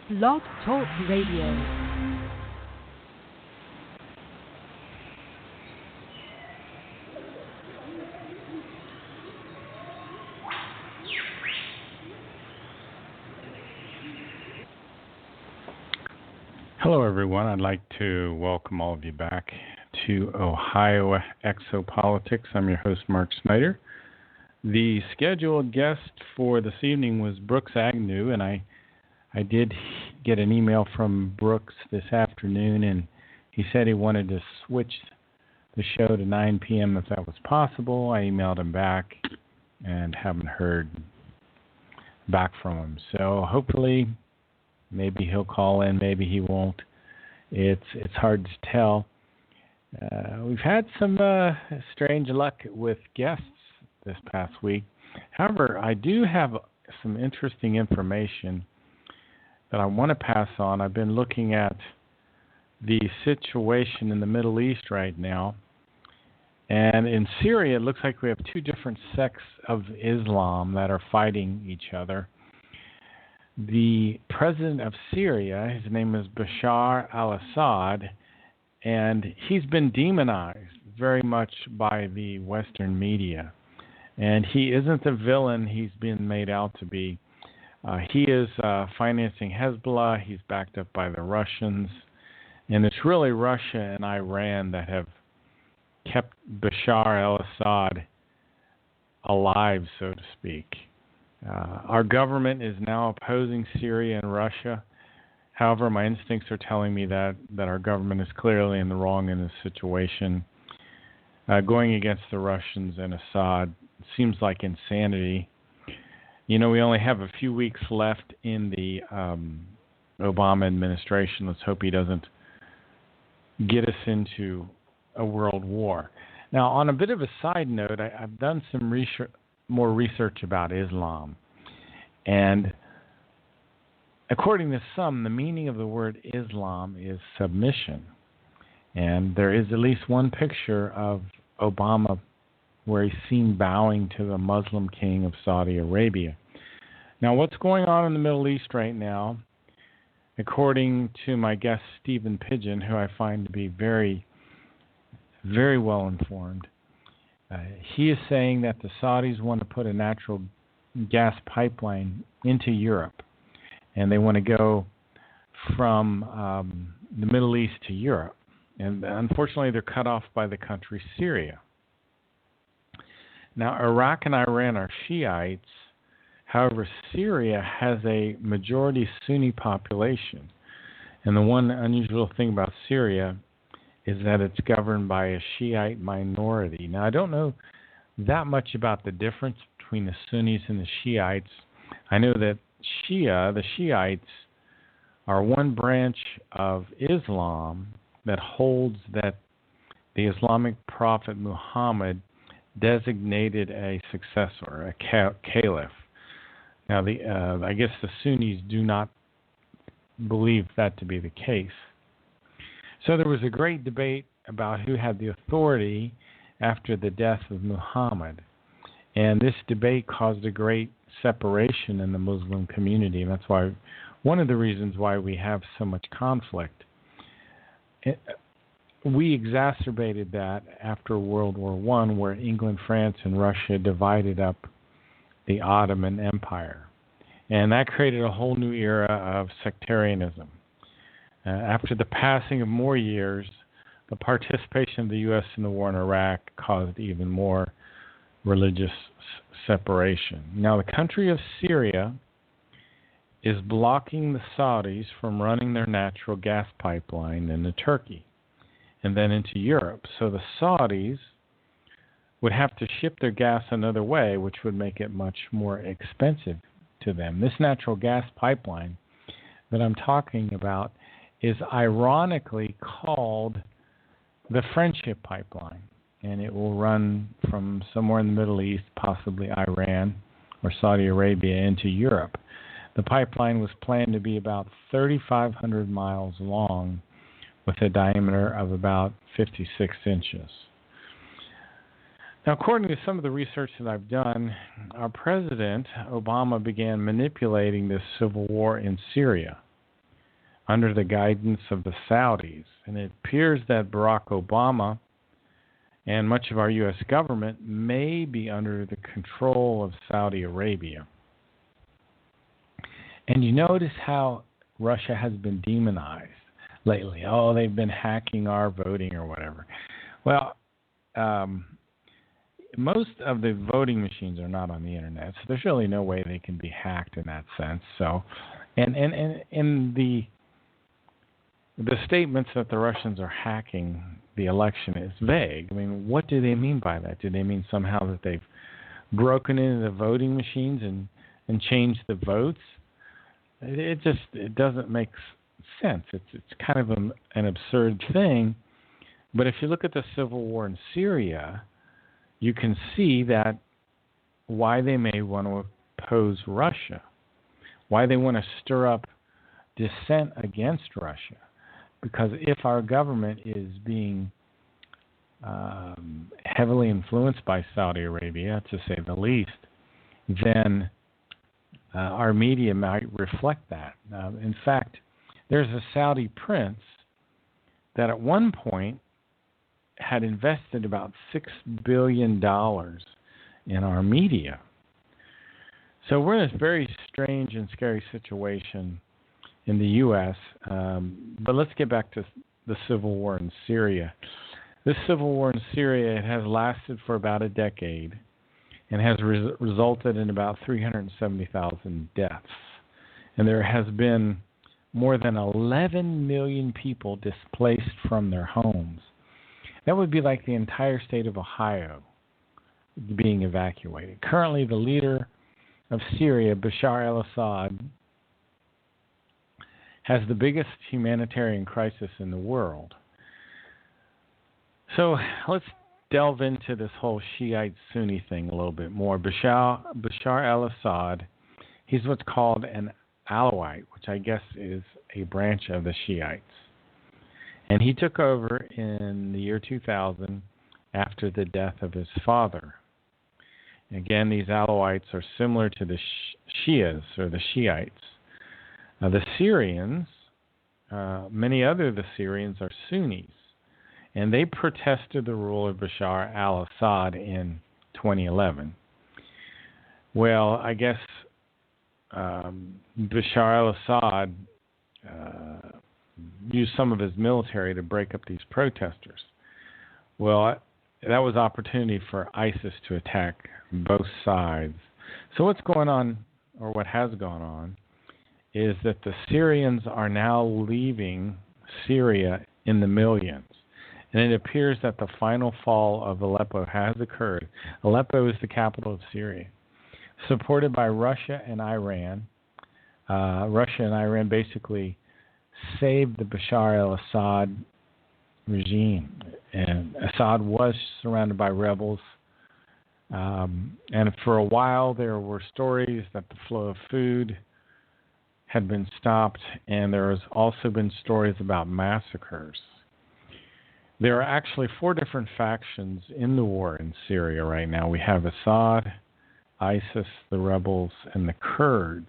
Blog Talk Radio. Hello, everyone. I'd like to welcome all of you back to Ohio Exopolitics. I'm your host, Mark Snyder. The scheduled guest for this evening was Brooks Agnew, and I did get an email from Brooks this afternoon, and he said he wanted to switch the show to 9 p.m. if that was possible. I emailed him back and haven't heard back from him. So hopefully maybe he'll call in, maybe he won't. It's hard to tell. We've had some strange luck with guests this past week. However, I do have some interesting information that I want to pass on. I've been looking at the situation in the Middle East right now. And in Syria, it looks like we have two different sects of Islam that are fighting each other. The president of Syria, his name is Bashar al-Assad, and he's been demonized very much by the Western media. And he isn't the villain he's been made out to be. He is financing Hezbollah. He's backed up by the Russians. And it's really Russia and Iran that have kept Bashar al-Assad alive, so to speak. Our government is now opposing Syria and Russia. However, my instincts are telling me that our government is clearly in the wrong in this situation. Going against the Russians and Assad seems like insanity. You know, we only have a few weeks left in the Obama administration. Let's hope he doesn't get us into a world war. Now, on a bit of a side note, I've done some more research about Islam. And according to some, the meaning of the word Islam is submission. And there is at least one picture of Obama where he's seen bowing to the Muslim king of Saudi Arabia. Now, what's going on in the Middle East right now, according to my guest Stephen Pidgeon, who I find to be very, very well informed, he is saying that the Saudis want to put a natural gas pipeline into Europe, and they want to go from the Middle East to Europe. And unfortunately, they're cut off by the country Syria. Now, Iraq and Iran are Shiites. However, Syria has a majority Sunni population. And the one unusual thing about Syria is that it's governed by a Shiite minority. Now, I don't know that much about the difference between the Sunnis and the Shiites. I know that the Shiites, are one branch of Islam that holds that the Islamic prophet Muhammad designated a successor, a caliph. Now, I guess the Sunnis do not believe that to be the case. So there was a great debate about who had the authority after the death of Muhammad. And this debate caused a great separation in the Muslim community. And that's why one of the reasons why we have so much conflict. We exacerbated that after World War I, where England, France, and Russia divided up the Ottoman Empire. And that created a whole new era of sectarianism. After the passing of more years, the participation of the U.S. in the war in Iraq caused even more religious separation. Now, the country of Syria is blocking the Saudis from running their natural gas pipeline into Turkey and then into Europe. So the Saudis would have to ship their gas another way, which would make it much more expensive to them. This natural gas pipeline that I'm talking about is ironically called the Friendship Pipeline, and it will run from somewhere in the Middle East, possibly Iran or Saudi Arabia, into Europe. The pipeline was planned to be about 3,500 miles long with a diameter of about 56 inches. Now, according to some of the research that I've done, our president, Obama, began manipulating this civil war in Syria. under the guidance of the Saudis. And it appears that Barack Obama and much of our U.S. government may be under the control of Saudi Arabia. And you notice how Russia has been demonized lately. Oh, they've been hacking our voting or whatever. Well, most of the voting machines are not on the internet, so there's really no way they can be hacked in that sense. So, and the statements that the Russians are hacking the election is vague. I mean, what do they mean by that? Do they mean somehow that they've broken into the voting machines and changed the votes? It doesn't make sense. It's kind of an absurd thing. But if you look at the civil war in Syria, you can see that why they may want to oppose Russia, why they want to stir up dissent against Russia. Because if our government is being heavily influenced by Saudi Arabia, to say the least, then our media might reflect that. In fact, there's a Saudi prince that at one point had invested about $6 billion in our media. So we're in this very strange and scary situation in the U.S., but let's get back to the civil war in Syria. This civil war in Syria, it has lasted for about a decade and has resulted in about 370,000 deaths. And there has been more than 11 million people displaced from their homes. That would be like the entire state of Ohio being evacuated. Currently, the leader of Syria, Bashar al-Assad, has the biggest humanitarian crisis in the world. So let's delve into this whole Shiite-Sunni thing a little bit more. Bashar al-Assad, he's what's called an Alawite, which I guess is a branch of the Shiites. And he took over in the year 2000 after the death of his father. Again, these Alawites are similar to the Shias or the Shiites. The Syrians, many other of the Syrians are Sunnis, and they protested the rule of Bashar al-Assad in 2011. Well, I guess Bashar al-Assad used some of his military to break up these protesters. Well, that was opportunity for ISIS to attack both sides. So what's going on, or what has gone on, is that the Syrians are now leaving Syria in the millions. And it appears that the final fall of Aleppo has occurred. Aleppo is the capital of Syria. Supported by Russia and Iran. Russia and Iran basically saved the Bashar al-Assad regime. And Assad was surrounded by rebels. And for a while there were stories that the flow of food had been stopped, and there has also been stories about massacres. There are actually 4 different factions in the war in Syria right now. We have Assad, ISIS, the rebels, and the Kurds.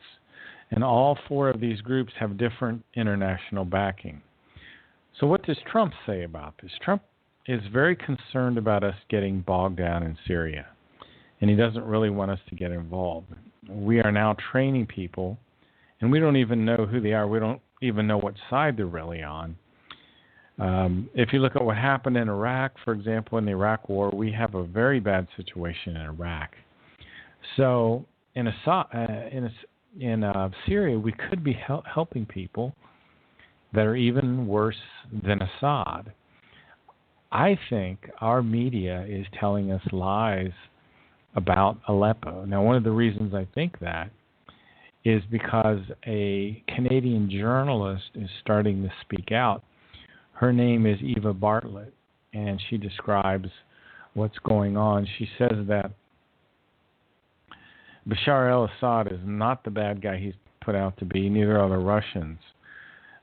And all 4 of these groups have different international backing. So what does Trump say about this? Trump is very concerned about us getting bogged down in Syria, and he doesn't really want us to get involved. We are now training people, and we don't even know who they are. We don't even know what side they're really on. If you look at what happened in Iraq, for example, in the Iraq War, we have a very bad situation in Iraq. So in Syria, we could be helping people that are even worse than Assad. I think our media is telling us lies about Aleppo. Now, one of the reasons I think that is because a Canadian journalist is starting to speak out. Her name is Eva Bartlett, and she describes what's going on. She says that Bashar al-Assad is not the bad guy he's put out to be, neither are the Russians.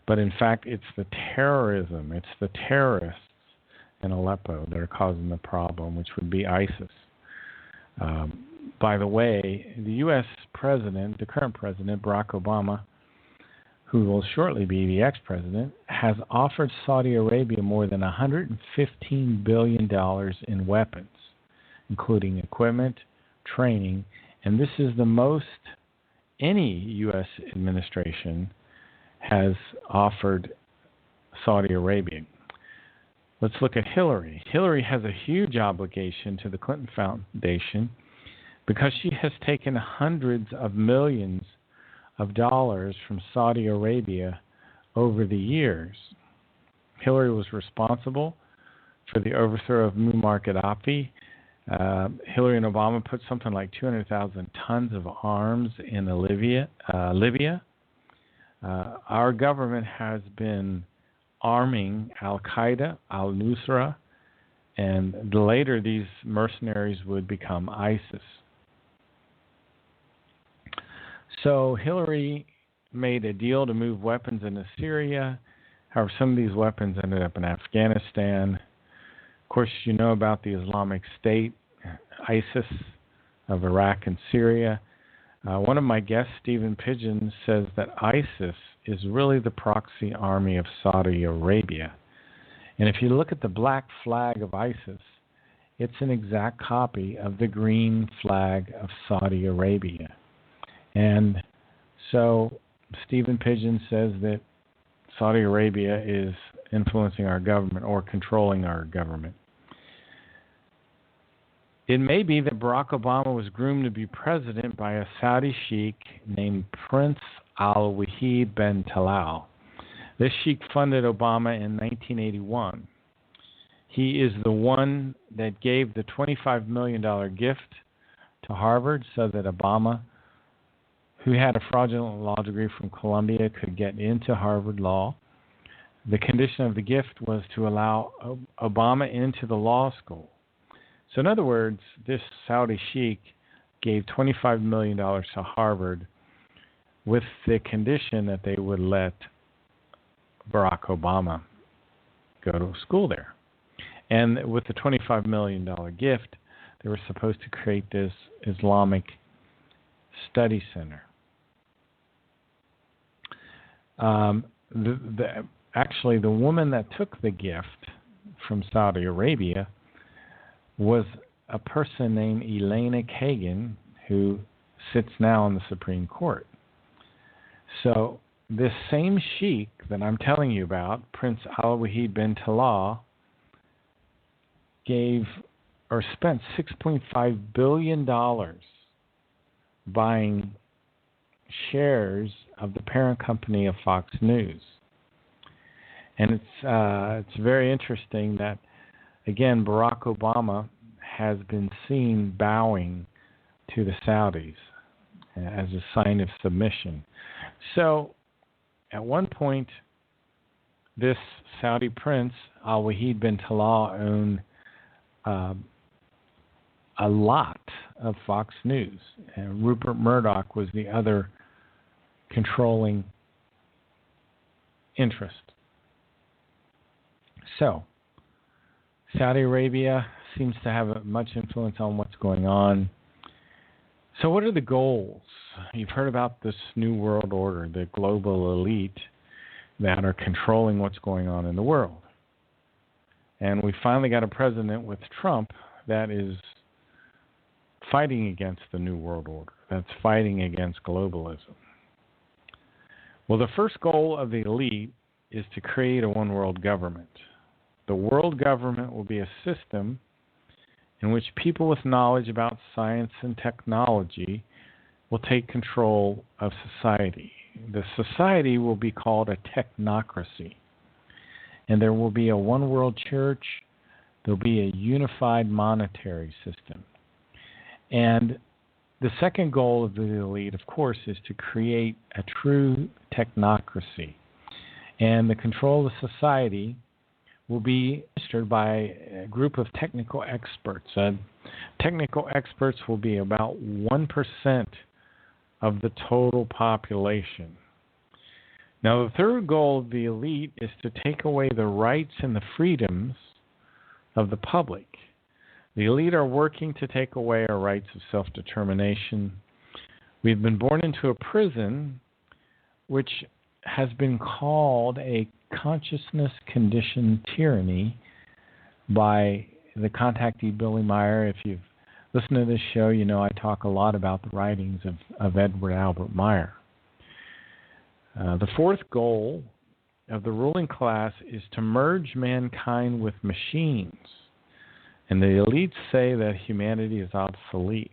But in fact, it's the terrorism, it's the terrorists in Aleppo that are causing the problem, which would be ISIS. By the way, the U.S. president, the current president, Barack Obama, who will shortly be the ex-president, has offered Saudi Arabia more than $115 billion in weapons, including equipment, training, and this is the most any U.S. administration has offered Saudi Arabia. Let's look at Hillary. Hillary has a huge obligation to the Clinton Foundation because she has taken hundreds of millions of dollars from Saudi Arabia over the years. Hillary was responsible for the overthrow of Muammar Gaddafi. Hillary and Obama put something like 200,000 tons of arms in Libya. Our government has been arming Al-Qaeda, Al-Nusra, and later these mercenaries would become ISIS. So Hillary made a deal to move weapons into Syria. However, some of these weapons ended up in Afghanistan. Of course, you know about the Islamic State, ISIS, of Iraq and Syria. One of my guests, Stephen Pigeon, says that ISIS is really the proxy army of Saudi Arabia. And if you look at the black flag of ISIS, it's an exact copy of the green flag of Saudi Arabia. And so Stephen Pigeon says that Saudi Arabia is influencing our government or controlling our government. It may be that Barack Obama was groomed to be president by a Saudi sheikh named Prince Al-Wahid bin Talal. This sheikh funded Obama in 1981. He is the one that gave the $25 million gift to Harvard so that Obama, who had a fraudulent law degree from Columbia, could get into Harvard Law. The condition of the gift was to allow Obama into the law school. So in other words, this Saudi sheikh gave $25 million to Harvard with the condition that they would let Barack Obama go to school there. And with the $25 million gift, they were supposed to create this Islamic Study Center. Actually, the woman that took the gift from Saudi Arabia was a person named Elena Kagan, who sits now on the Supreme Court. So this same sheikh that I'm telling you about, Prince Al-Wahid bin Talal, spent $6.5 billion buying shares of the parent company of Fox News. And it's very interesting that, again, Barack Obama has been seen bowing to the Saudis as a sign of submission. So at one point, this Saudi prince, Al-Wahid bin Talal, owned a lot of Fox News. And Rupert Murdoch was the other controlling interest. So Saudi Arabia seems to have much influence on what's going on. So what are the goals? You've heard about this new world order, the global elite that are controlling what's going on in the world. And we finally got a president with Trump that is fighting against the new world order, that's fighting against globalism. Well, the first goal of the elite is to create a one world government. The world government will be a system in which people with knowledge about science and technology will take control of society. The society will be called a technocracy. And there will be a one world church. There will be a unified monetary system. And the second goal of the elite, of course, is to create a true technocracy. And the control of society will be administered by a group of technical experts. Technical experts will be about 1% of the total population. Now, the third goal of the elite is to take away the rights and the freedoms of the public. The elite are working to take away our rights of self-determination. We've been born into a prison which has been called a consciousness conditioned tyranny by the contactee Billy Meyer. If you've listened to this show, you know I talk a lot about the writings of Edward Albert Meyer. The fourth goal of the ruling class is to merge mankind with machines. And the elites say that humanity is obsolete.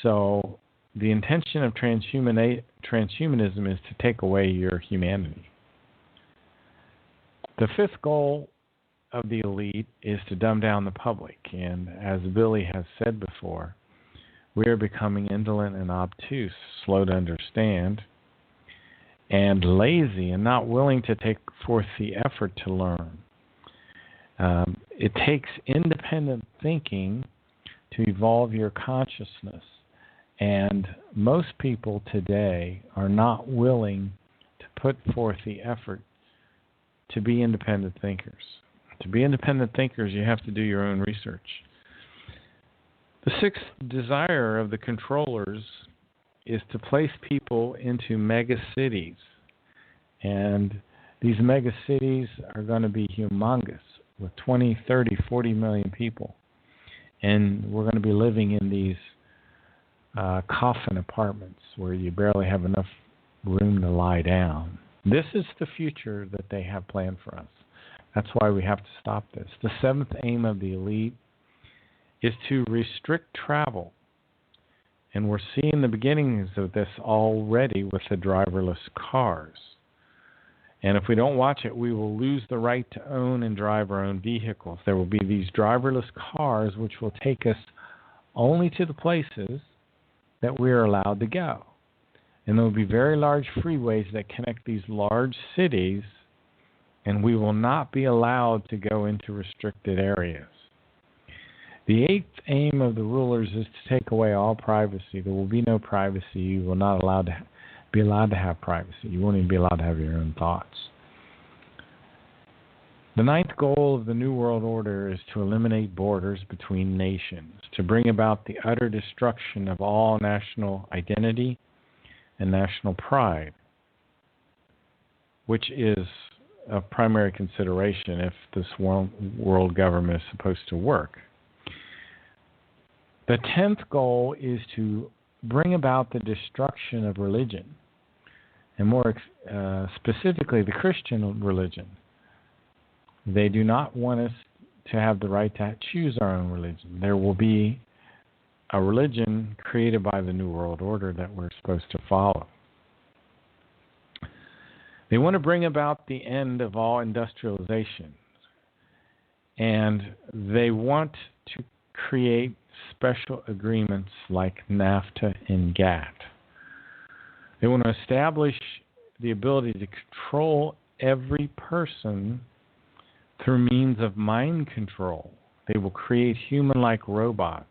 So the intention of transhumanism is to take away your humanity. The fifth goal of the elite is to dumb down the public. And as Billy has said before, we are becoming indolent and obtuse, slow to understand, and lazy and not willing to take forth the effort to learn. It takes independent thinking to evolve your consciousness. And most people today are not willing to put forth the effort to be independent thinkers. To be independent thinkers, you have to do your own research. The sixth desire of the controllers is to place people into mega cities. And these mega cities are going to be humongous with 20, 30, 40 million people. And we're going to be living in these coffin apartments where you barely have enough room to lie down. This is the future that they have planned for us. That's why we have to stop this. The seventh aim of the elite is to restrict travel. And we're seeing the beginnings of this already with the driverless cars. And if we don't watch it, we will lose the right to own and drive our own vehicles. There will be these driverless cars which will take us only to the places that we are allowed to go. And there will be very large freeways that connect these large cities, and we will not be allowed to go into restricted areas. The eighth aim of the rulers is to take away all privacy. There will be no privacy. You will not be allowed to have privacy. You won't even be allowed to have your own thoughts. The ninth goal of the New World Order is to eliminate borders between nations, to bring about the utter destruction of all national identity and national pride, which is of primary consideration if this world government is supposed to work. The 10th goal is to bring about the destruction of religion, and more specifically the Christian religion. They do not want us to have the right to choose our own religion. There will be a religion created by the New World Order that we're supposed to follow. They want to bring about the end of all industrialization, and they want to create special agreements like NAFTA and GATT. They want to establish the ability to control every person through means of mind control. They will create human-like robots.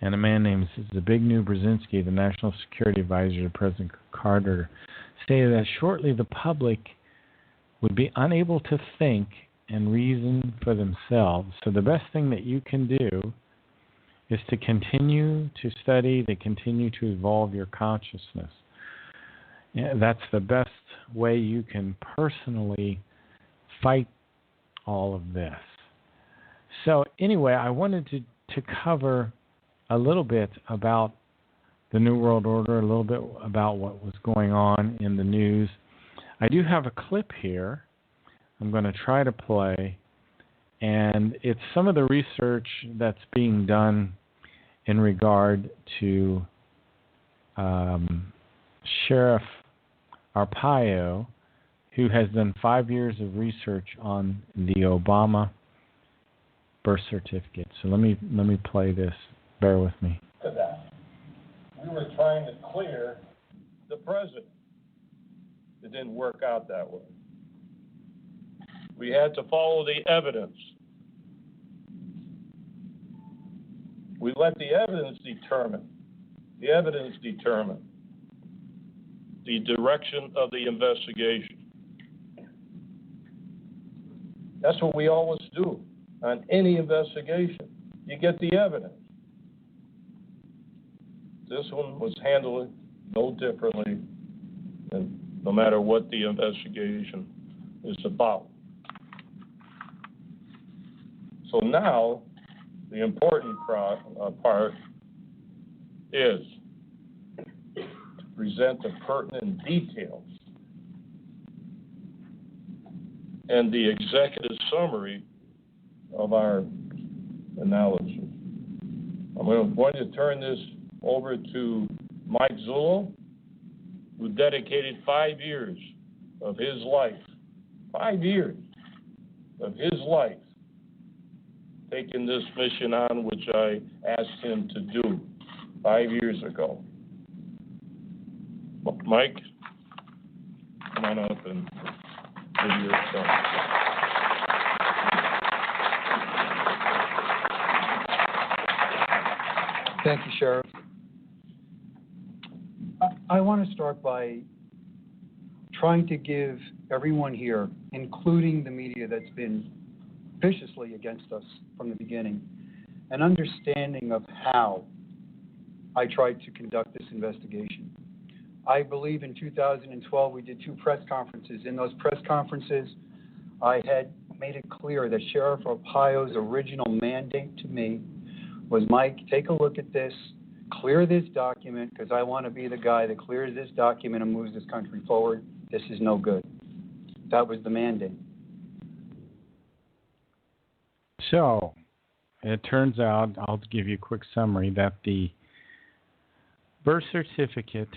And a man named Zbigniew Brzezinski, the National Security Advisor to President Carter, stated that shortly the public would be unable to think and reason for themselves. So the best thing that you can do is to continue to study, to continue to evolve your consciousness. That's the best way you can personally fight all of this. So anyway, I wanted to cover a little bit about the New World Order, a little bit about what was going on in the news. I do have a clip here I'm going to try to play, and it's some of the research that's being done in regard to Sheriff Arpaio, who has done 5 years of research on the Obama birth certificate. So let me play this. Bear with me. We were trying to clear the president. It didn't work out that way. We had to follow the evidence. We let the evidence determine the direction of the investigation. That's what we always do on any investigation. You get the evidence. This one was handled no differently than no matter what the investigation is about. So now, the important part is to present the pertinent details and the executive summary of our analysis. I'm going to turn this over to Mike Zullo, who dedicated 5 years of his life, 5 years of his life, taking this mission on, which I asked him to do 5 years ago. Mike, come on up and give your thoughts. Thank you, Sheriff. I want to start by trying to give everyone here, including the media that's been viciously against us from the beginning, an understanding of how I tried to conduct this investigation. I believe in 2012 we did 2 press conferences. In those press conferences, I had made it clear that Sheriff Arpaio's original mandate to me was, Mike, take a look at this, clear this document, because I want to be the guy that clears this document and moves this country forward. This is no good. That was the mandate. So, it turns out, I'll give you a quick summary, that the birth certificate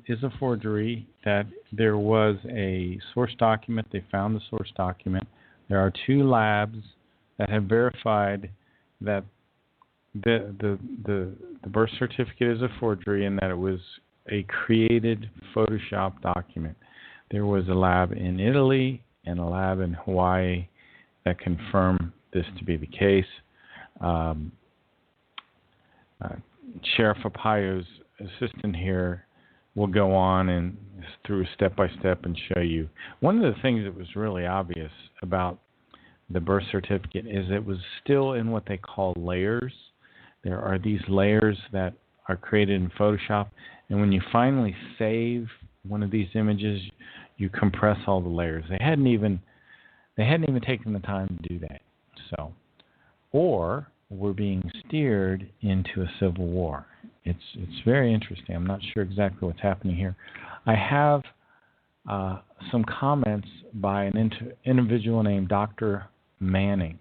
is a forgery, that there was a source document. They found the source document. There are 2 labs that have verified that the birth certificate is a forgery and that it was a created Photoshop document. There was a lab in Italy and a lab in Hawaii that confirmed this to be the case. Sheriff Arpaio's assistant here will go on and through step-by-step and show you. One of the things that was really obvious about the birth certificate is it was still in what they call layers. There are these layers that are created in Photoshop, and when you finally save one of these images, you compress all the layers. They hadn't even taken the time to do that. So, or we're being steered into a civil war. It's very interesting. I'm not sure exactly what's happening here. I have some comments by an individual named Dr. Manning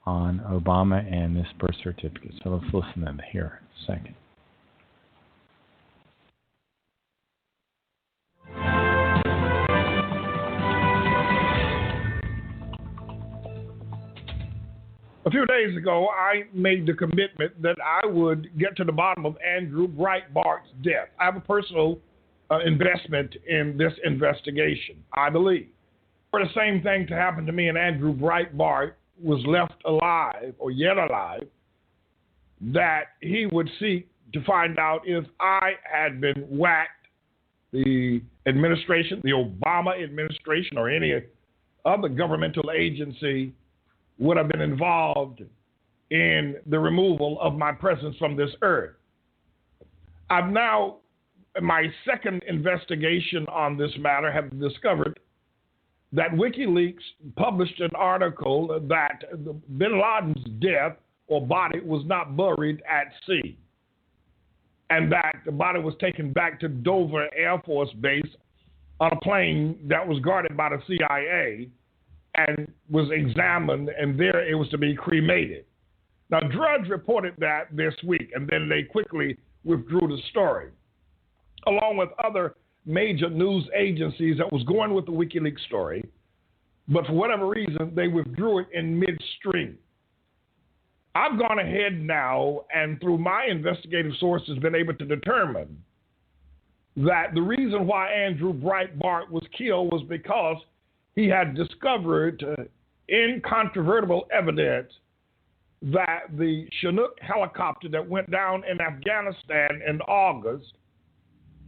on Obama and this birth certificate. So let's listen to here in a second. A few days ago, I made the commitment that I would get to the bottom of Andrew Breitbart's death. I have a personal investment in this investigation, I believe. For the same thing to happen to me and Andrew Breitbart was left alive or yet alive, that he would seek to find out if I had been whacked, the administration, the Obama administration, or any other governmental agency would have been involved in the removal of my presence from this earth. I've now, in my second investigation on this matter, have discovered that WikiLeaks published an article that bin Laden's death or body was not buried at sea, and that the body was taken back to Dover Air Force Base on a plane that was guarded by the CIA and was examined, and there it was to be cremated. Now, Drudge reported that this week, and then they quickly withdrew the story, along with other major news agencies that was going with the WikiLeaks story, but for whatever reason, they withdrew it in midstream. I've gone ahead now, and through my investigative sources, been able to determine that the reason why Andrew Breitbart was killed was because he had discovered incontrovertible evidence that the Chinook helicopter that went down in Afghanistan in August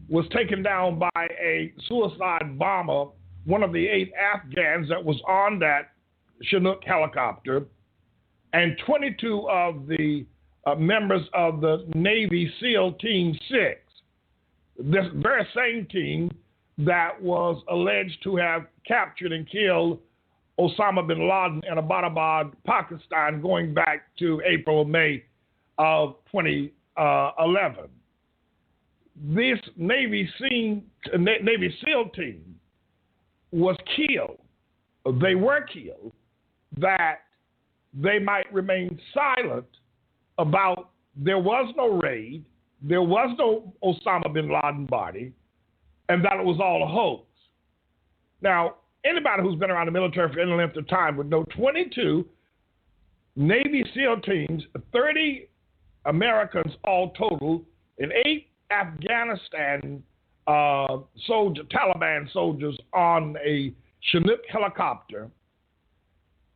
was taken down by a suicide bomber, one of the 8 Afghans that was on that Chinook helicopter, and 22 of the members of the Navy SEAL Team 6. This very same team that was alleged to have captured and killed Osama bin Laden in Abbottabad, Pakistan, going back to April or May of 2011. This Navy SEAL team was killed. They were killed that they might remain silent about there was no raid, there was no Osama bin Laden body, and that it was all a hoax. Now, anybody who's been around the military for any length of time would know 22 Navy SEAL teams, 30 Americans all total, and 8 Afghanistan Taliban soldiers on a Chinook helicopter,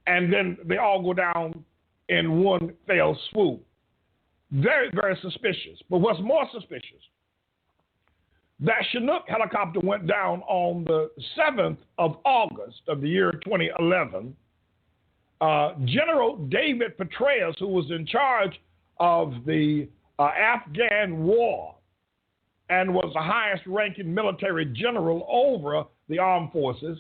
and then they all go down in one fell swoop. Very, very suspicious. But what's more suspicious, that Chinook helicopter went down on the 7th of August of the year 2011. General David Petraeus, who was in charge of the Afghan war and was the highest ranking military general over the armed forces,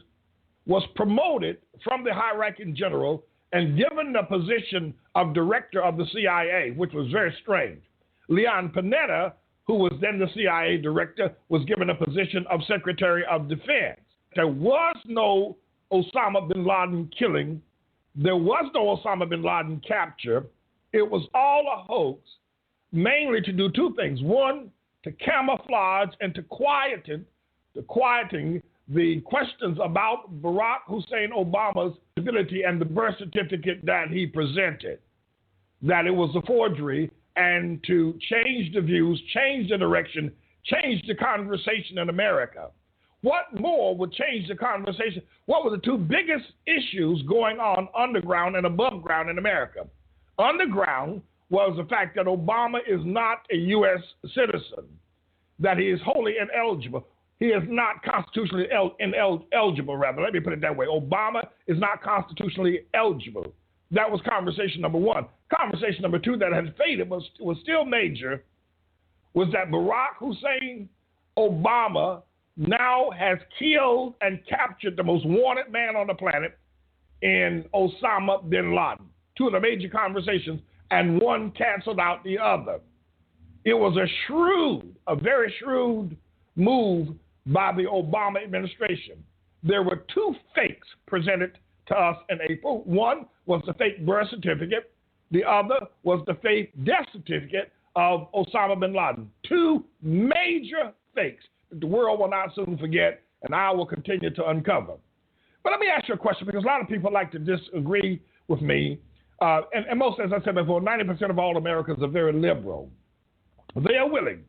was promoted from the high ranking general and given the position of director of the CIA, which was very strange. Leon Panetta, who was then the CIA director, was given a position of Secretary of Defense. There was no Osama bin Laden killing. There was no Osama bin Laden capture. It was all a hoax, mainly to do two things. One, to camouflage and to quieting the questions about Barack Hussein Obama's ability and the birth certificate that he presented, that it was a forgery, and to change the views, change the direction, change the conversation in America. What more would change the conversation? What were the two biggest issues going on underground and above ground in America? Underground was the fact that Obama is not a U.S. citizen, that he is wholly ineligible. He is not constitutionally eligible, rather. Let me put it that way. Obama is not constitutionally eligible. That was conversation number one. Conversation number two that had faded was still major, was that Barack Hussein Obama now has killed and captured the most wanted man on the planet in Osama bin Laden. Two of the major conversations, and one canceled out the other. It was a very shrewd move by the Obama administration. There were two fakes presented to us in April. One was the fake birth certificate. The other was the fake death certificate of Osama bin Laden. Two major fakes that the world will not soon forget, and I will continue to uncover. But let me ask you a question, because a lot of people like to disagree with me. And most, as I said before, 90% of all Americans are very liberal. They are willing,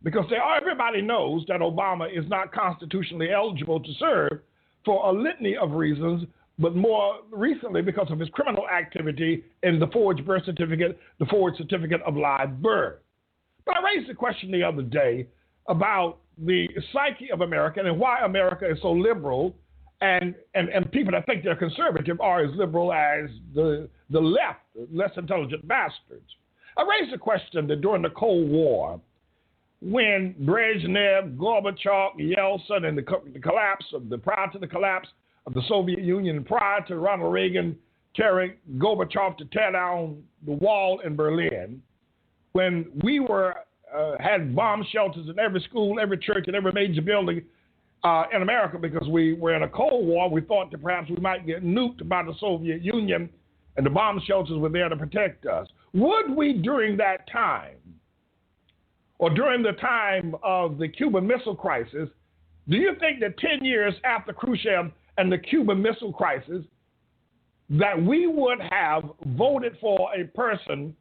because everybody knows that Obama is not constitutionally eligible to serve for a litany of reasons, but more recently because of his criminal activity in the forged birth certificate, the forged certificate of live birth. But I raised the question the other day about the psyche of America and why America is so liberal, and people that think they're conservative are as liberal as the left, less intelligent bastards. I raised the question that during the Cold War, when Brezhnev, Gorbachev, Yeltsin, and prior to the collapse of the Soviet Union, and prior to Ronald Reagan telling Gorbachev to tear down the wall in Berlin, when we had bomb shelters in every school, every church, and every major building in America, because we were in a Cold War, we thought that perhaps we might get nuked by the Soviet Union, and the bomb shelters were there to protect us. Would we, during that time, or during the time of the Cuban Missile Crisis, do you think that 10 years after Khrushchev and the Cuban Missile Crisis, that we would have voted for a person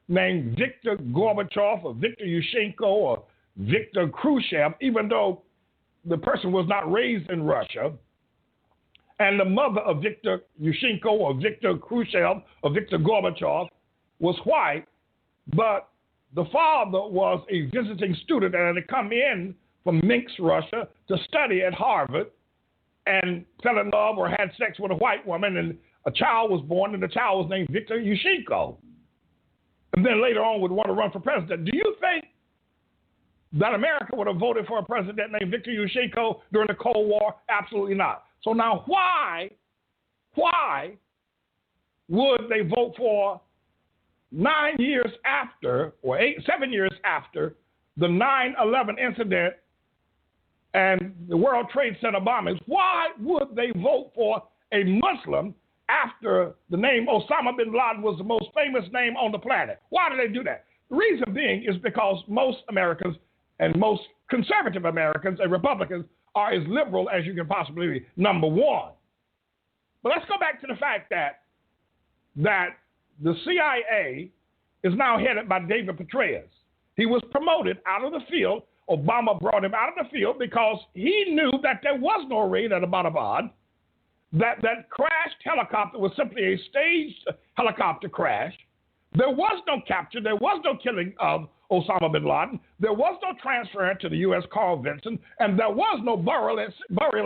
named Viktor Gorbachev or Viktor Yushchenko or Viktor Khrushchev, even though the person was not raised in Russia, and the mother of Viktor Yushchenko or Viktor Khrushchev or Viktor Gorbachev was white, but the father was a visiting student and had come in from Minsk, Russia, to study at Harvard, and fell in love or had sex with a white woman, and a child was born, and the child was named Viktor Yushchenko. And then later on would want to run for president. Do you think that America would have voted for a president named Victor Yushchenko during the Cold War? Absolutely not. So now why would they vote for 9 years after, or 7 years after the 9/11 incident and the World Trade Center bombings? Why would they vote for a Muslim after the name Osama bin Laden was the most famous name on the planet? Why do they do that? The reason being is because most Americans and most conservative Americans and Republicans are as liberal as you can possibly be, number one. But let's go back to the fact that the CIA is now headed by David Petraeus. He was promoted out of the field. Obama brought him out of the field because he knew that there was no raid at Abbottabad, that crashed helicopter was simply a staged helicopter crash. There was no capture. There was no killing of Osama bin Laden. There was no transfer to the U.S. Carl Vinson, and there was no burial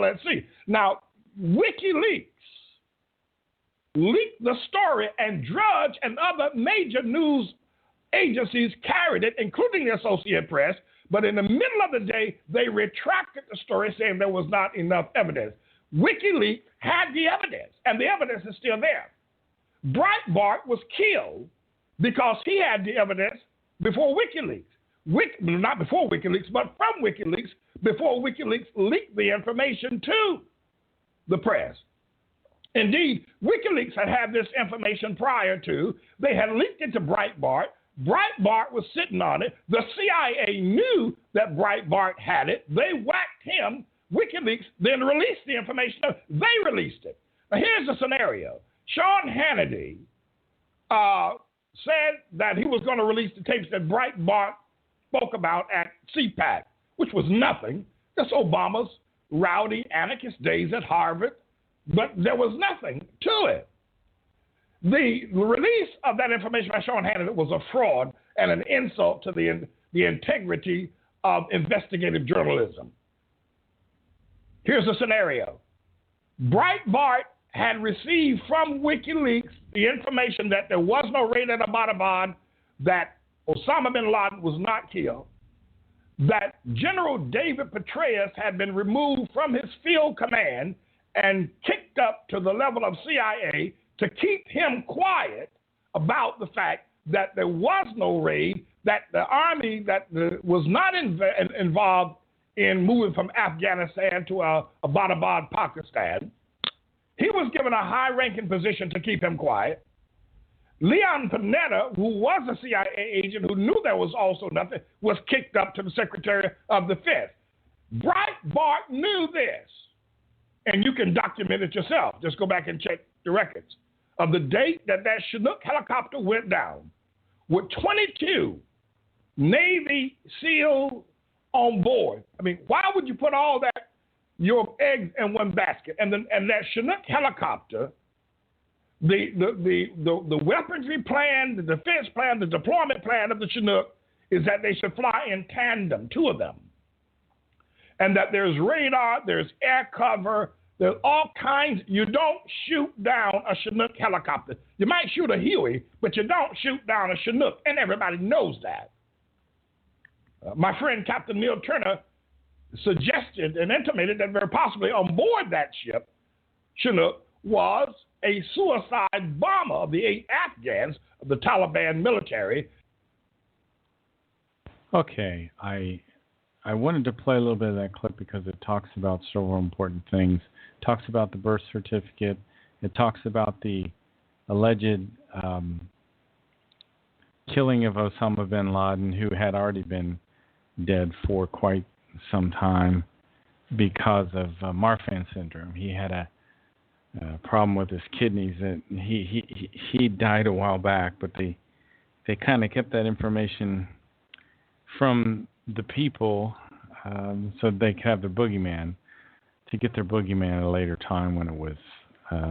at sea. Now, WikiLeaks leaked the story, and Drudge and other major news agencies carried it, including the Associated Press, but in the middle of the day, they retracted the story, saying there was not enough evidence. WikiLeaks had the evidence, and the evidence is still there. Breitbart was killed because he had the evidence before WikiLeaks. Not before WikiLeaks, but from WikiLeaks, before WikiLeaks leaked the information to the press. Indeed, WikiLeaks had this information prior to. They had leaked it to Breitbart. Breitbart was sitting on it. The CIA knew that Breitbart had it. They whacked him. WikiLeaks then released the information. They released it. Now, here's the scenario. Sean Hannity said that he was going to release the tapes that Breitbart spoke about at CPAC, which was nothing. Just Obama's rowdy anarchist days at Harvard. But there was nothing to it. The release of that information by Sean Hannity was a fraud and an insult to the integrity of investigative journalism. Here's the scenario. Breitbart had received from WikiLeaks the information that there was no raid at Abbottabad, that Osama bin Laden was not killed, that General David Petraeus had been removed from his field command and kicked up to the level of CIA to keep him quiet about the fact that there was no raid, that the army was not involved in moving from Afghanistan to Abbottabad, Pakistan. He was given a high-ranking position to keep him quiet. Leon Panetta, who was a CIA agent who knew there was also nothing, was kicked up to the Secretary of Defense. Breitbart knew this. And you can document it yourself. Just go back and check the records of the date that Chinook helicopter went down with 22 Navy SEALs on board. I mean, why would you put all that, your eggs in one basket? And that Chinook helicopter, the weaponry plan, the defense plan, the deployment plan of the Chinook is that they should fly in tandem, two of them. And that there's radar, there's air cover, there's all kinds. You don't shoot down a Chinook helicopter. You might shoot a Huey, but you don't shoot down a Chinook, and everybody knows that. My friend Captain Neil Turner suggested and intimated that very possibly on board that ship, Chinook, was a suicide bomber of the 8 Afghans of the Taliban military. Okay, I wanted to play a little bit of that clip because it talks about several important things. It talks about the birth certificate. It talks about the alleged killing of Osama bin Laden, who had already been dead for quite some time because of Marfan syndrome. He had a problem with his kidneys, and he died a while back, but they kind of kept that information from the people so they could have their boogeyman, to get their boogeyman at a later time when it was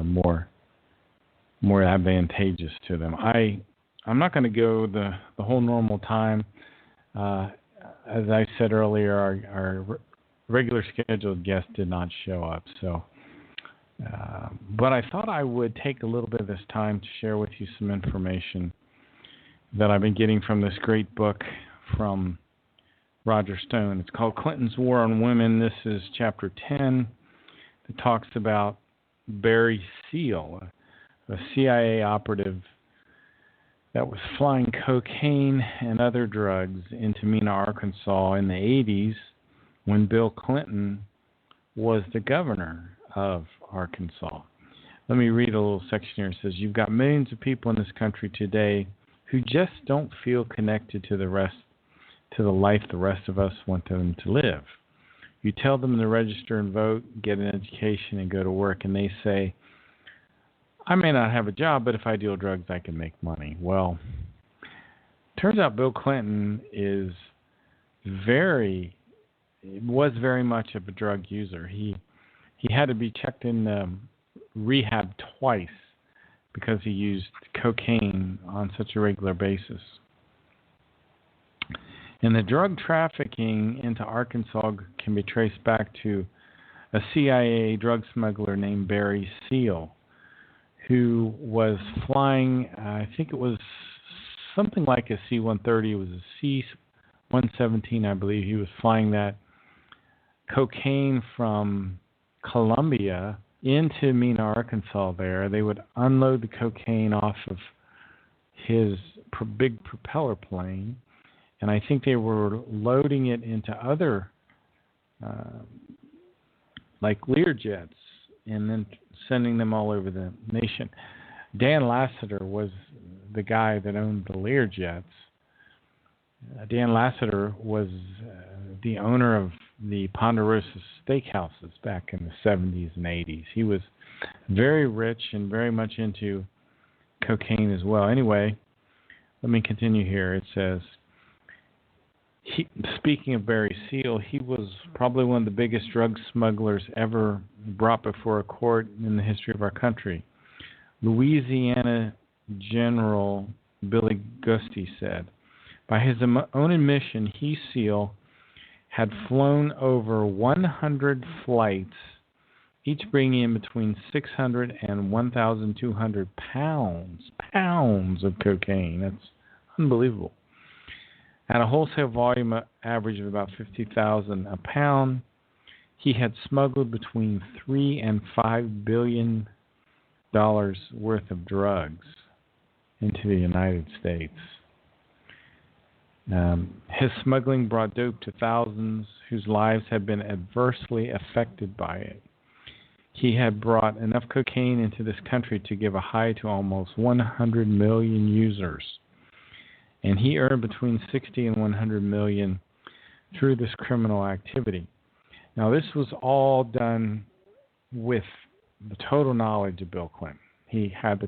more advantageous to them. I'm not going to go the whole normal time. As I said earlier, our regular scheduled guest did not show up, so but I thought I would take a little bit of this time to share with you some information that I've been getting from this great book from Roger Stone. It's called Clinton's War on Women. This is chapter 10 that talks about Barry Seal, a CIA operative that was flying cocaine and other drugs into Mena, Arkansas in the 80s when Bill Clinton was the governor of Arkansas. Let me read a little section here. It says, you've got millions of people in this country today who just don't feel connected to the life the rest of us want them to live. You tell them to register and vote, get an education, and go to work, and they say, I may not have a job, but if I deal drugs, I can make money. Well, turns out Bill Clinton was very much of a drug user. He had to be checked in rehab twice because he used cocaine on such a regular basis. And the drug trafficking into Arkansas can be traced back to a CIA drug smuggler named Barry Seal, who was flying, I think it was something like a C-130. It was a C-117, I believe. He was flying that cocaine from Colombia into Mena, Arkansas there. They would unload the cocaine off of his big propeller plane, and I think they were loading it into other, like Learjets, and then sending them all over the nation. Dan Lassiter was the guy that owned the Learjets. Dan Lassiter was the owner of the Ponderosa Steakhouses back in the 70s and 80s. He was very rich and very much into cocaine as well. Anyway, let me continue here. It says, speaking of Barry Seal, he was probably one of the biggest drug smugglers ever brought before a court in the history of our country. Louisiana General Billy Gusty said, by his own admission, he, Seal, had flown over 100 flights, each bringing in between 600 and 1,200 pounds of cocaine. That's unbelievable. At a wholesale volume average of about 50,000 a pound, he had smuggled between $3 and $5 billion worth of drugs into the United States. His smuggling brought dope to thousands whose lives had been adversely affected by it. He had brought enough cocaine into this country to give a high to almost 100 million users. And he earned between 60 and 100 million through this criminal activity. Now, this was all done with the total knowledge of Bill Clinton. He had the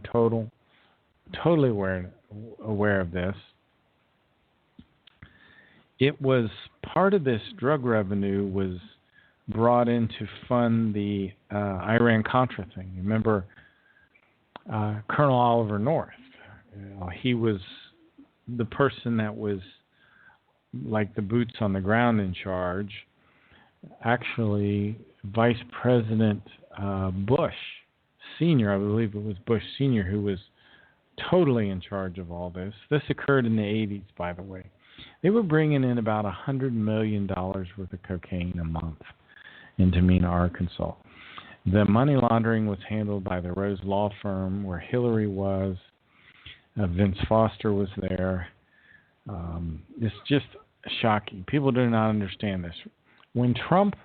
totally aware of this. It was part of this drug revenue was brought in to fund the Iran-Contra thing. Remember Colonel Oliver North? He was the person that was like the boots on the ground in charge. Actually, Vice President Bush Sr., I believe it was Bush Sr., who was totally in charge of all this. This occurred in the 80s, by the way. They were bringing in about $100 million worth of cocaine a month into Mena, Arkansas. The money laundering was handled by the Rose Law Firm, where Hillary was. Vince Foster was there. It's just shocking. People do not understand this. When Trump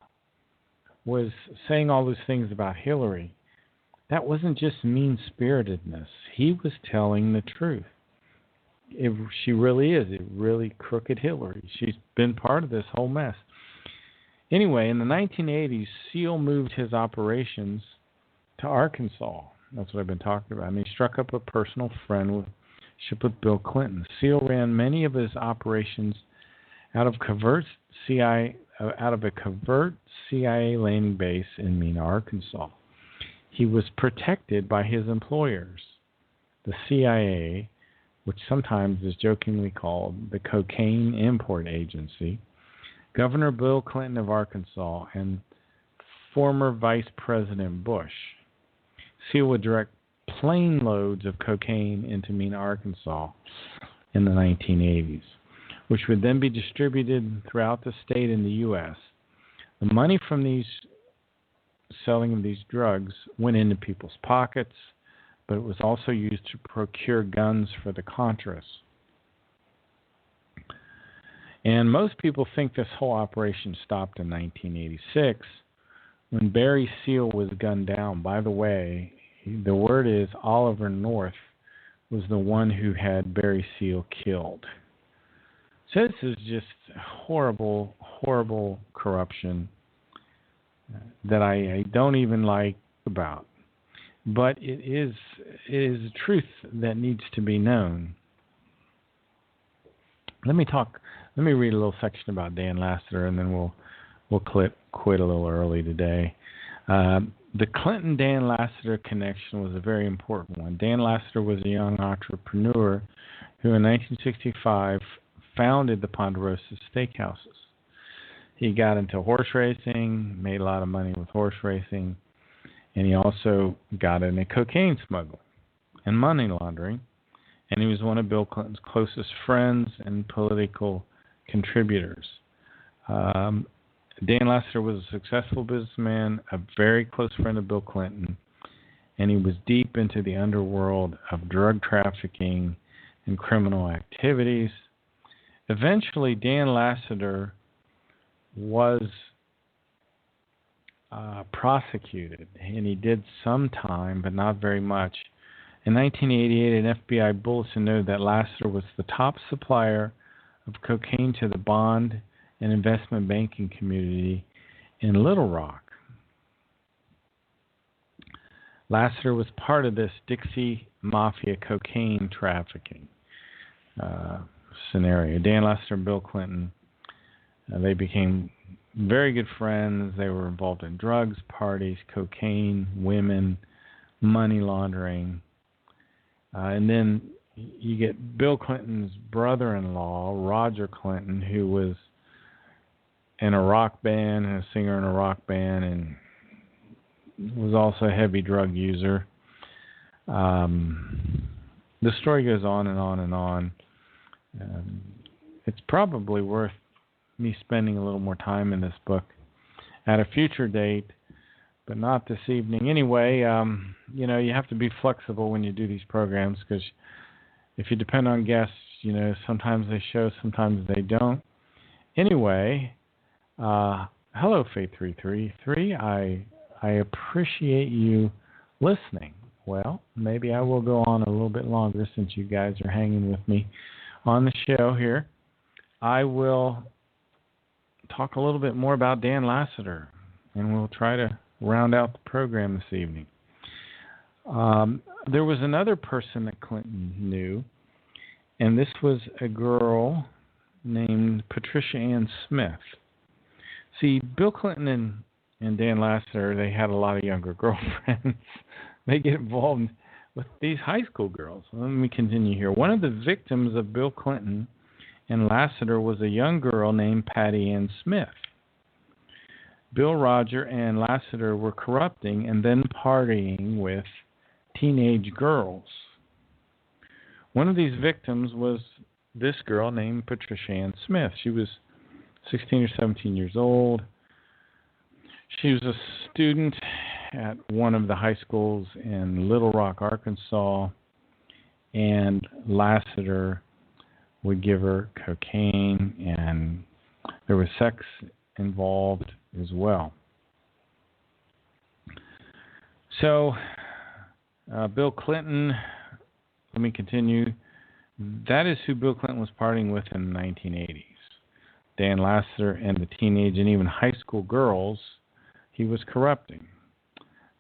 was saying all those things about Hillary, that wasn't just mean-spiritedness. He was telling the truth. She really is a really crooked Hillary. She's been part of this whole mess. Anyway, in the 1980s, Seal moved his operations to Arkansas. That's what I've been talking about. And he struck up a personal friendship with Bill Clinton. Seal ran many of his operations out of a covert CIA landing base in Mena, Arkansas. He was protected by his employers, the CIA, which sometimes is jokingly called the Cocaine Import Agency, Governor Bill Clinton of Arkansas, and former Vice President Bush. Seal would direct plane loads of cocaine into Mena, Arkansas in the 1980s. which would then be distributed throughout the state in the U.S. The money from these selling of these drugs went into people's pockets, but it was also used to procure guns for the Contras. And most people think this whole operation stopped in 1986 when Barry Seal was gunned down. By the way, the word is Oliver North was the one who had Barry Seal killed. So this is just horrible, horrible corruption that I don't even like about. But it is a truth that needs to be known. Let me read a little section about Dan Lassiter, and then we'll quit a little early today. The Clinton-Dan Lassiter connection was a very important one. Dan Lassiter was a young entrepreneur who in 1965 founded the Ponderosa Steakhouses. He got into horse racing, made a lot of money with horse racing, and he also got into cocaine smuggling and money laundering, and he was one of Bill Clinton's closest friends and political contributors. Dan Lassiter was a successful businessman, a very close friend of Bill Clinton, and he was deep into the underworld of drug trafficking and criminal activities. Eventually, Dan Lassiter was prosecuted, and he did some time, but not very much. In 1988, an FBI bulletin noted that Lassiter was the top supplier of cocaine to the bond and investment banking community in Little Rock. Lassiter was part of this Dixie Mafia cocaine trafficking scenario. Dan Lassiter and Bill Clinton, they became very good friends. They were involved in drugs, parties, cocaine, women, money laundering. And then you get Bill Clinton's brother-in-law, Roger Clinton, who was in a rock band, a singer in a rock band, and was also a heavy drug user. The story goes on and on and on. It's probably worth me spending a little more time in this book at a future date, but not this evening. Anyway, you have to be flexible when you do these programs, because if you depend on guests, sometimes they show, sometimes they don't. Anyway, hello, Faith333. I appreciate you listening. Well, maybe I will go on a little bit longer since you guys are hanging with me on the show here. I will talk a little bit more about Dan Lassiter, and we'll try to round out the program this evening. There was another person that Clinton knew, and this was a girl named Patricia Ann Smith. See, Bill Clinton and Dan Lassiter, they had a lot of younger girlfriends. They get involved with these high school girls. Let me continue here. One of the victims of Bill Clinton and Lassiter was a young girl named Patty Ann Smith. Bill, Roger, and Lassiter were corrupting and then partying with teenage girls. One of these victims was this girl named Patricia Ann Smith. She was 16 or 17 years old. She was a student at one of the high schools in Little Rock, Arkansas, and Lassiter would give her cocaine, and there was sex involved as well. So, Bill Clinton, let me continue. That is who Bill Clinton was partying with in the 1980s. Dan Lassiter and the teenage and even high school girls he was corrupting.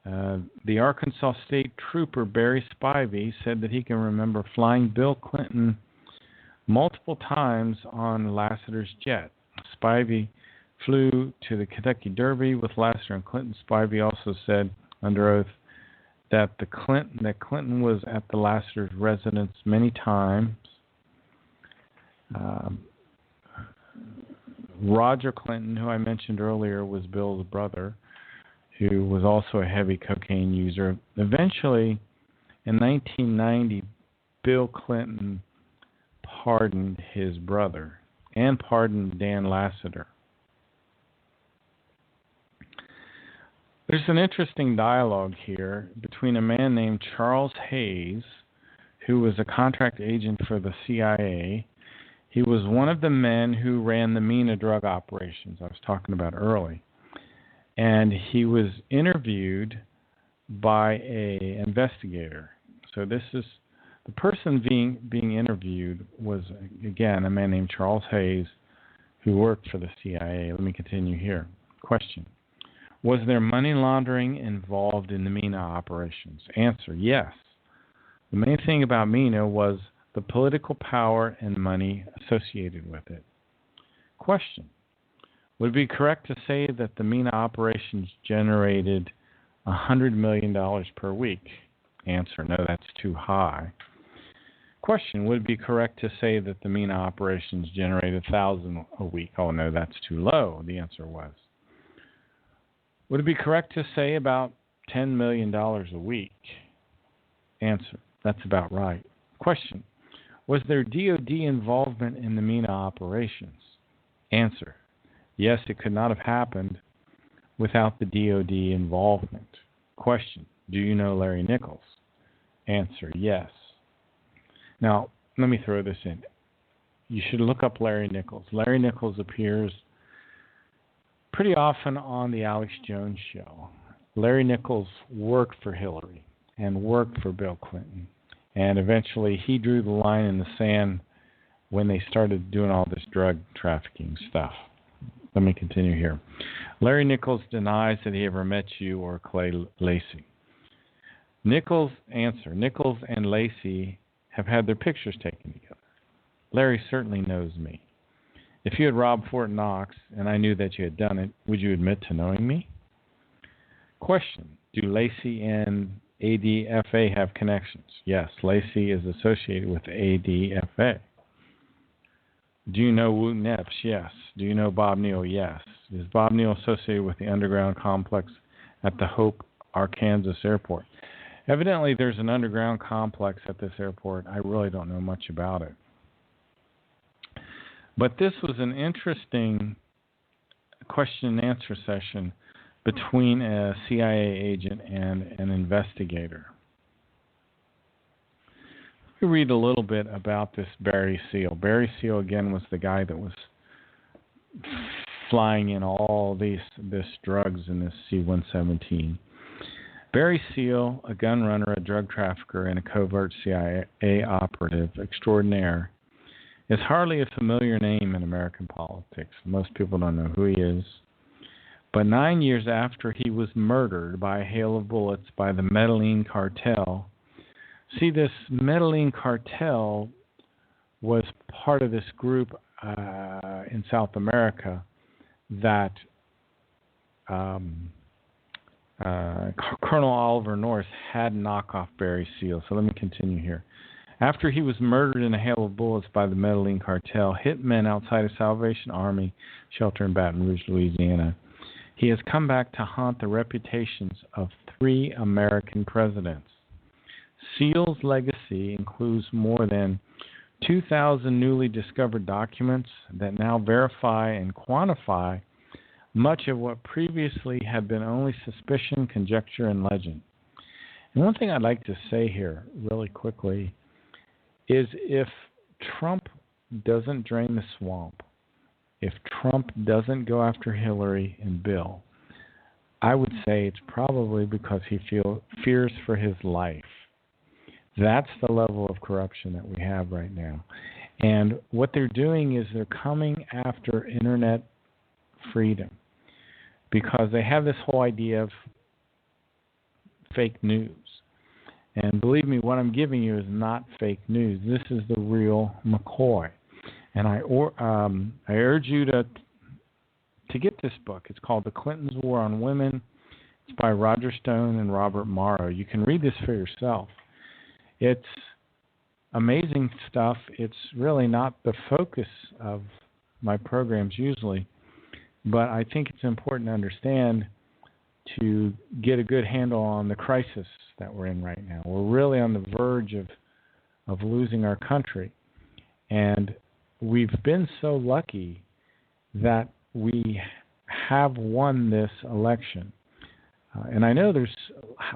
The Arkansas State Trooper Barry Spivey said that he can remember flying Bill Clinton multiple times on Lassiter's jet. Spivey flew to the Kentucky Derby with Lassiter and Clinton. Spivey also said under oath that Clinton was at the Lassiter's residence many times. Roger Clinton, who I mentioned earlier, was Bill's brother, who was also a heavy cocaine user. Eventually, in 1990, Bill Clinton pardoned his brother. and pardoned Dan Lassiter. There's an interesting dialogue here between a man named Charles Hayes, who was a contract agent for the CIA. He was one of the men who ran the MENA drug operations I was talking about early. And he was interviewed by an investigator. So this is the person being interviewed was, again, a man named Charles Hayes who worked for the CIA. Let me continue here. Question. Was there money laundering involved in the MENA operations? Answer, yes. The main thing about MENA was the political power and money associated with it. Question. Would it be correct to say that the MENA operations generated $100 million per week? Answer, no, that's too high. Question, would it be correct to say that the MENA operations generated 1,000 a week? Oh, no, that's too low, the answer was. Would it be correct to say about $10 million a week? Answer, that's about right. Question, was there DOD involvement in the MENA operations? Answer, yes, it could not have happened without the DOD involvement. Question, do you know Larry Nichols? Answer, yes. Now, let me throw this in. You should look up Larry Nichols. Larry Nichols appears pretty often on the Alex Jones show. Larry Nichols worked for Hillary and worked for Bill Clinton. And eventually he drew the line in the sand when they started doing all this drug trafficking stuff. Let me continue here. Larry Nichols denies that he ever met you or Clay Lacy. Nichols and Lacy have had their pictures taken together. Larry certainly knows me. If you had robbed Fort Knox and I knew that you had done it, would you admit to knowing me? Question. Do Lacy and ADFA have connections? Yes, Lacy is associated with ADFA. Do you know Wooten Epps? Yes. Do you know Bob Neal? Yes. Is Bob Neal associated with the underground complex at the Hope, Arkansas airport? Evidently, there's an underground complex at this airport. I really don't know much about it. But this was an interesting question and answer session between a CIA agent and an investigator. Let me read a little bit about this Barry Seal. Barry Seal, again, was the guy that was flying in all this drugs in this C-117. Barry Seal, a gun runner, a drug trafficker, and a covert CIA operative extraordinaire, is hardly a familiar name in American politics. Most people don't know who he is. But 9 years after he was murdered by a hail of bullets by the Medellin cartel, see, this Medellin cartel was part of this group in South America that Colonel Oliver North had knock off Barry Seal. So let me continue here. After he was murdered in a hail of bullets by the Medellin cartel, hitmen outside a Salvation Army shelter in Baton Rouge, Louisiana, he has come back to haunt the reputations of 3 American presidents. Seal's legacy includes more than 2,000 newly discovered documents that now verify and quantify much of what previously had been only suspicion, conjecture, and legend. And one thing I'd like to say here really quickly is if Trump doesn't drain the swamp, if Trump doesn't go after Hillary and Bill, I would say it's probably because he fears for his life. That's the level of corruption that we have right now. And what they're doing is they're coming after internet freedom because they have this whole idea of fake news. And believe me, what I'm giving you is not fake news. This is the real McCoy. And I urge you to get this book. It's called The Clintons' War on Women. It's by Roger Stone and Robert Morrow. You can read this for yourself. It's amazing stuff. It's really not the focus of my programs usually, but I think it's important to understand to get a good handle on the crisis that we're in right now. We're really on the verge of losing our country. And we've been so lucky that we have won this election. And I know there's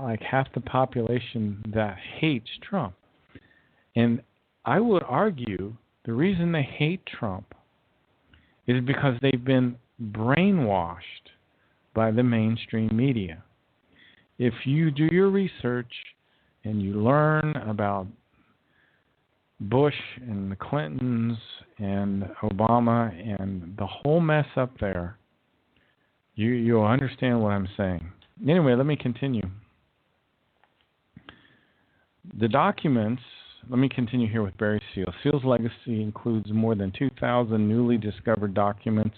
like half the population that hates Trump. And I would argue the reason they hate Trump is because they've been brainwashed by the mainstream media. If you do your research and you learn about Bush and the Clintons and Obama and the whole mess up there, you'll understand what I'm saying. Anyway, let me continue. The documents, let me continue here with Barry Seal. Seal's legacy includes more than 2,000 newly discovered documents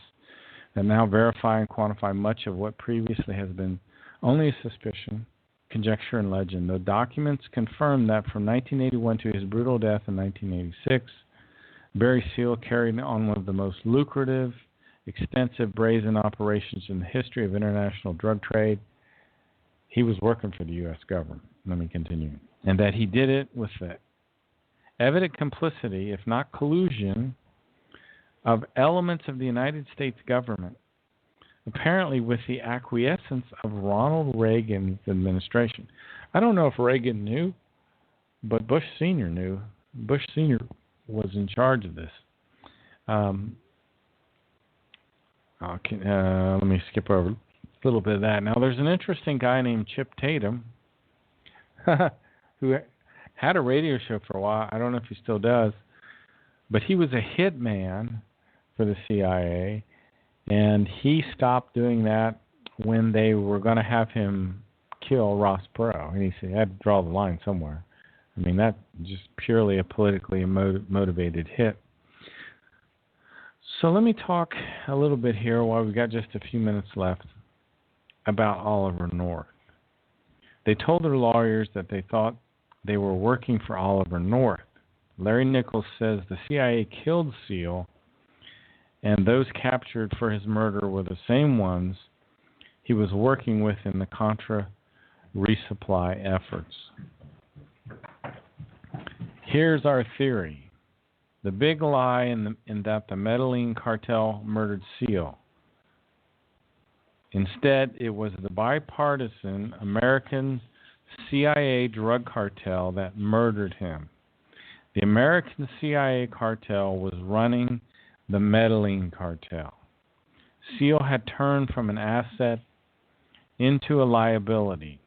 that now verify and quantify much of what previously has been only a suspicion, conjecture, and legend. The documents confirm that from 1981 to his brutal death in 1986, Barry Seal carried on one of the most lucrative, extensive, brazen operations in the history of international drug trade. He was working for the U.S. government. Let me continue. And that he did it with the evident complicity, if not collusion, of elements of the United States government, apparently with the acquiescence of Ronald Reagan's administration. I don't know if Reagan knew, but Bush Sr. knew. Bush Sr. was in charge of this. Let me skip over a little bit of that. Now, there's an interesting guy named Chip Tatum who had a radio show for a while. I don't know if he still does, but he was a hitman for the CIA, and he stopped doing that when they were going to have him kill Ross Perot. And he said, I had to draw the line somewhere. I mean, that's just purely a politically motivated hit. So let me talk a little bit here while we've got just a few minutes left about Oliver North. They told their lawyers that they thought they were working for Oliver North. Larry Nichols says the CIA killed Seal, and those captured for his murder were the same ones he was working with in the Contra resupply efforts. Here's our theory. The big lie in that the Medellin cartel murdered Seal. Instead, it was the bipartisan American CIA drug cartel that murdered him. The American CIA cartel was running the Medellin cartel. Seal had turned from an asset into a liability.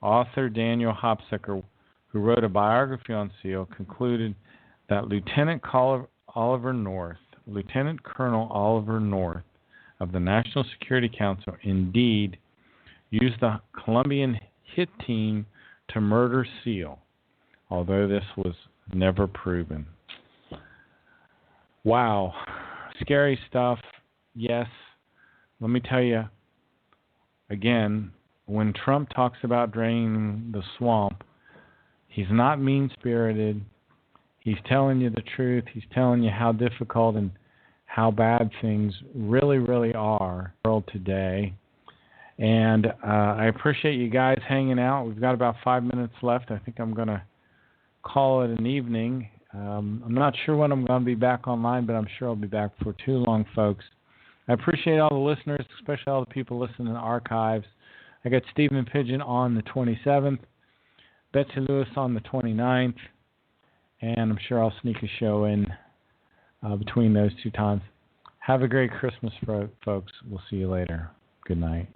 Author Daniel Hopsecker, who wrote a biography on Seal, concluded that Lieutenant Colonel Oliver North of the National Security Council indeed used the Colombian hit team to murder Seal, although this was never proven. Wow. Scary stuff. Yes. Let me tell you, again, when Trump talks about draining the swamp, he's not mean-spirited. He's telling you the truth. He's telling you how difficult and how bad things really, really are in the world today. And I appreciate you guys hanging out. We've got about 5 minutes left. I think I'm going to call it an evening. I'm not sure when I'm going to be back online, but I'm sure I'll be back for too long, folks. I appreciate all the listeners, especially all the people listening in the archives. I got Stephen Pigeon on the 27th, Betsy Lewis on the 29th, and I'm sure I'll sneak a show in between those two times. Have a great Christmas, folks. We'll see you later. Good night.